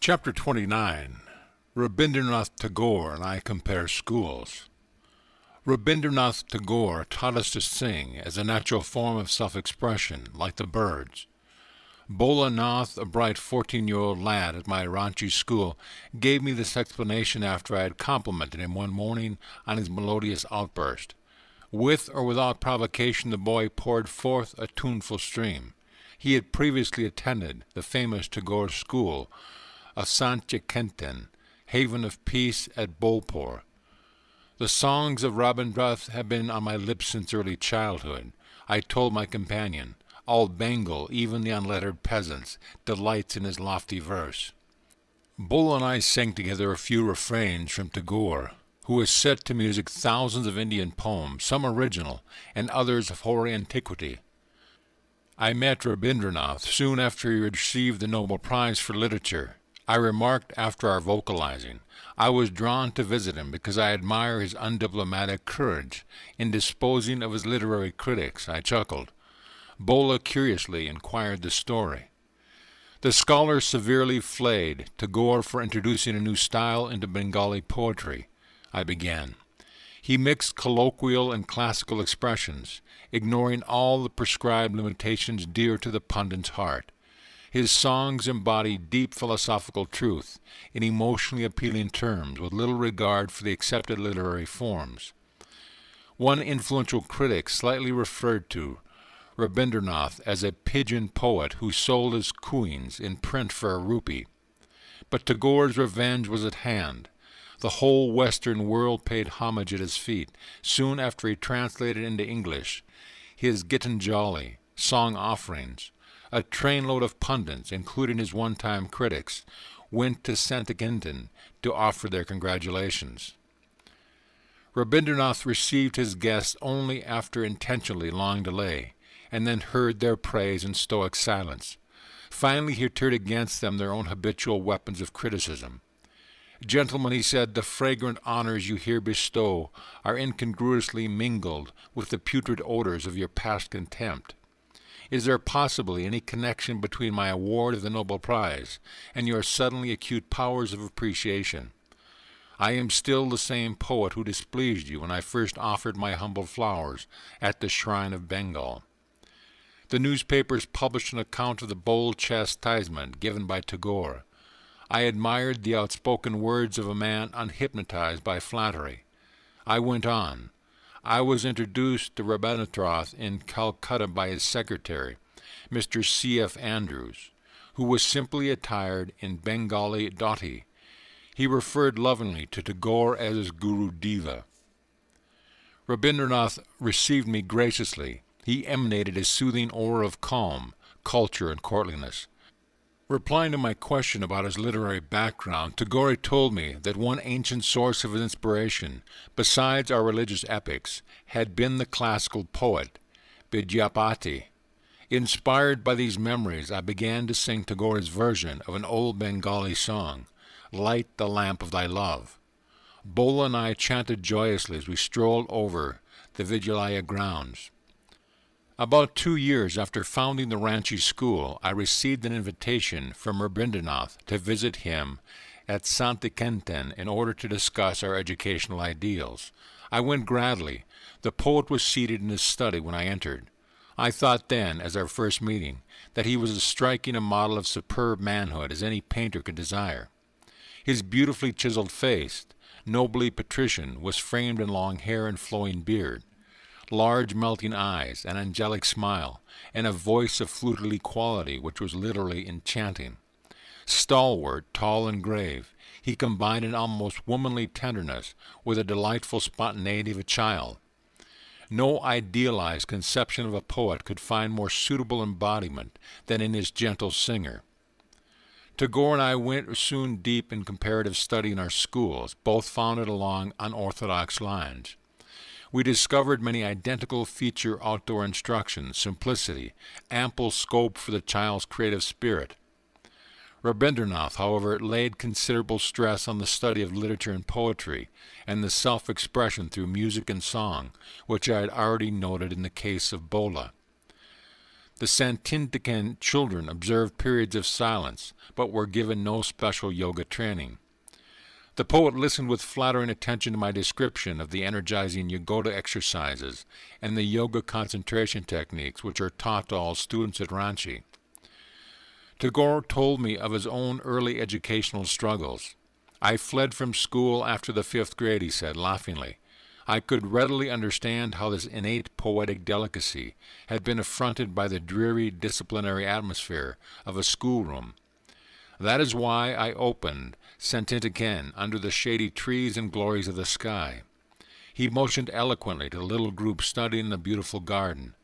Chapter 29. Rabindranath Tagore and I Compare Schools. Rabindranath Tagore taught us to sing as a natural form of self-expression, like the birds. Bola Nath, a bright 14-year-old lad at my Ranchi school, gave me this explanation after I had complimented him one morning on his melodious outburst. With or without provocation, the boy poured forth a tuneful stream. He had previously attended the famous Tagore school of Sanchikenten, haven of peace at Bolpur. The songs of Rabindranath had been on my lips since early childhood. I told my companion, all Bengal, even the unlettered peasants, delights in his lofty verse. Bull and I sang together a few refrains from Tagore, who has set to music thousands of Indian poems, some original, and others of hoary antiquity. I met Rabindranath soon after he received the Nobel Prize for Literature. I remarked after our vocalizing, I was drawn to visit him because I admire his undiplomatic courage in disposing of his literary critics. I chuckled. Bola curiously inquired the story. The scholar severely flayed Tagore for introducing a new style into Bengali poetry, I began. He mixed colloquial and classical expressions, ignoring all the prescribed limitations dear to the pundit's heart. His songs embody deep philosophical truth in emotionally appealing terms with little regard for the accepted literary forms. One influential critic slightly referred to Rabindranath as a pigeon poet who sold his queens in print for a rupee. But Tagore's revenge was at hand. The whole Western world paid homage at his feet soon after he translated into English his Gitanjali, song offerings. A trainload of pundits, including his one-time critics, went to Santikenten to offer their congratulations. Rabindranath received his guests only after intentionally long delay, and then heard their praise in stoic silence. Finally he turned against them their own habitual weapons of criticism. Gentlemen, he said, the fragrant honors you here bestow are incongruously mingled with the putrid odors of your past contempt. Is there possibly any connection between my award of the Nobel Prize and your suddenly acute powers of appreciation? I am still the same poet who displeased you when I first offered my humble flowers at the shrine of Bengal. The newspapers published an account of the bold chastisement given by Tagore. I admired the outspoken words of a man unhypnotized by flattery. I went on. I was introduced to Rabindranath in Calcutta by his secretary, Mr. C.F. Andrews, who was simply attired in Bengali dhoti. He referred lovingly to Tagore as his Guru Deva. Rabindranath received me graciously. He emanated a soothing aura of calm, culture, and courtliness. Replying to my question about his literary background, Tagore told me that one ancient source of his inspiration, besides our religious epics, had been the classical poet, Vidyapati. Inspired by these memories, I began to sing Tagore's version of an old Bengali song, Light the Lamp of Thy Love. Bola and I chanted joyously as we strolled over the Vidyalaya grounds. About 2 years after founding the Ranchi school, I received an invitation from Rabindranath to visit him at Santikenten in order to discuss our educational ideals. I went gladly. The poet was seated in his study when I entered. I thought then, as our first meeting, that he was as striking a model of superb manhood as any painter could desire. His beautifully chiseled face, nobly patrician, was framed in long hair and flowing beard. Large melting eyes, an angelic smile, and a voice of fluted quality which was literally enchanting. Stalwart, tall, and grave, he combined an almost womanly tenderness with a delightful spontaneity of a child. No idealized conception of a poet could find more suitable embodiment than in his gentle singer. Tagore and I went soon deep in comparative study in our schools, both founded along unorthodox lines. We discovered many identical feature outdoor instruction, simplicity, ample scope for the child's creative spirit. Rabindranath, however, laid considerable stress on the study of literature and poetry, and the self-expression through music and song, which I had already noted in the case of Bola. The Santintican children observed periods of silence, but were given no special yoga training. The poet listened with flattering attention to my description of the energizing Yogoda exercises and the yoga concentration techniques which are taught to all students at Ranchi. Tagore told me of his own early educational struggles. I fled from school after the 5th grade, he said, laughingly. I could readily understand how this innate poetic delicacy had been affronted by the dreary disciplinary atmosphere of a schoolroom. That is why I opened Santintican under the shady trees and glories of the sky. He motioned eloquently to the little group studying in the beautiful garden,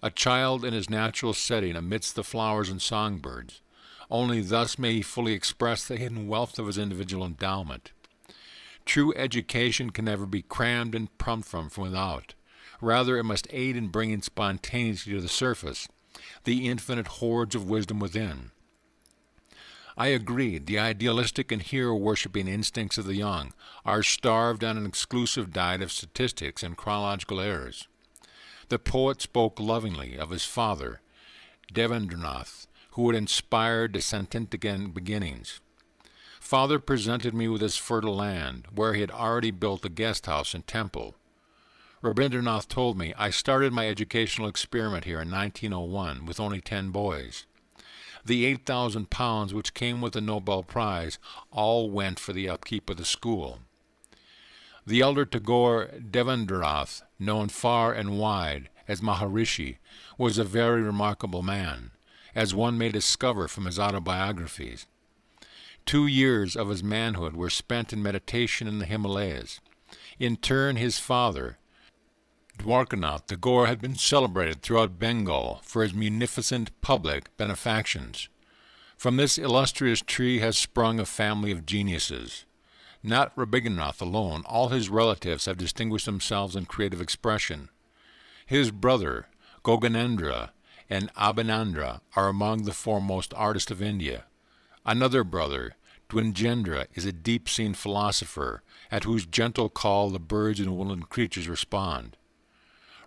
a child in his natural setting amidst the flowers and songbirds. Only thus may he fully express the hidden wealth of his individual endowment. True education can never be crammed and pumped from without. Rather, it must aid in bringing spontaneity to the surface, the infinite hoards of wisdom within. I agreed. The idealistic and hero-worshipping instincts of the young are starved on an exclusive diet of statistics and chronological errors. The poet spoke lovingly of his father, Devendranath, who had inspired the Santintican beginnings. Father presented me with his fertile land, where he had already built a guest house and temple. Rabindranath told me, I started my educational experiment here in 1901 with only 10 boys. The 8,000 pounds which came with the Nobel Prize all went for the upkeep of the school. The elder Tagore Devendranath, known far and wide as Maharishi, was a very remarkable man, as one may discover from his autobiographies. 2 years of his manhood were spent in meditation in the Himalayas. In turn, his father, Dwarkanath Tagore, had been celebrated throughout Bengal for his munificent public benefactions. From this illustrious tree has sprung a family of geniuses. Not Rabindranath alone, all his relatives have distinguished themselves in creative expression. His brother, Goganendra, and Abhinandra are among the foremost artists of India. Another brother, Dwinjendra, is a deep-seen philosopher, at whose gentle call the birds and woodland creatures respond.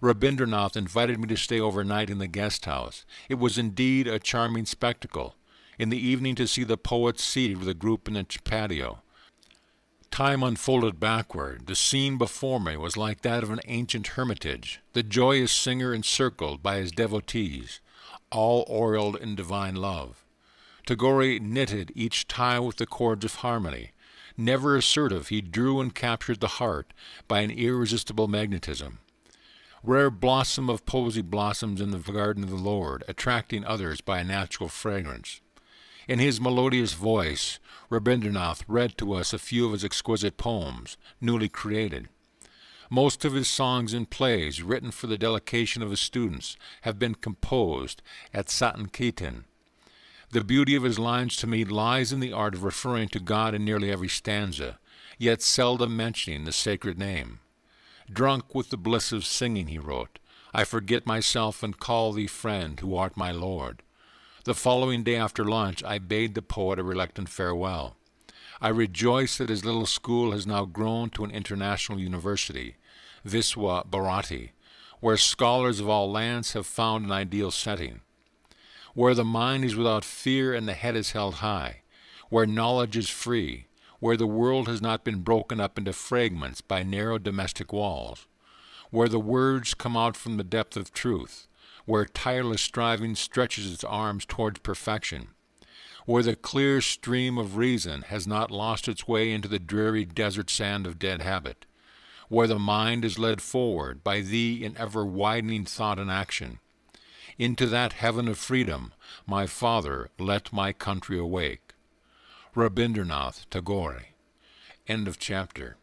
Rabindranath invited me to stay overnight in the guest house. It was indeed a charming spectacle, in the evening to see the poets seated with a group in the patio. Time unfolded backward. The scene before me was like that of an ancient hermitage, the joyous singer encircled by his devotees, all aureoled in divine love. Tagore knitted each tie with the cords of harmony. Never assertive, he drew and captured the heart by an irresistible magnetism. Rare blossom of posy blossoms in the garden of the Lord, attracting others by a natural fragrance. In his melodious voice, Rabindranath read to us a few of his exquisite poems, newly created. Most of his songs and plays, written for the delectation of his students, have been composed at Santintican. The beauty of his lines to me lies in the art of referring to God in nearly every stanza, yet seldom mentioning the sacred name. Drunk with the bliss of singing, he wrote, I forget myself and call thee friend, who art my Lord. The following day after lunch, I bade the poet a reluctant farewell. I rejoice that his little school has now grown to an international university, Viswa Bharati, where scholars of all lands have found an ideal setting, where the mind is without fear and the head is held high, where knowledge is free, where the world has not been broken up into fragments by narrow domestic walls, where the words come out from the depth of truth, where tireless striving stretches its arms towards perfection, where the clear stream of reason has not lost its way into the dreary desert sand of dead habit, where the mind is led forward by thee in ever-widening thought and action. Into that heaven of freedom, my Father, let my country awake. Rabindranath Tagore. End of chapter.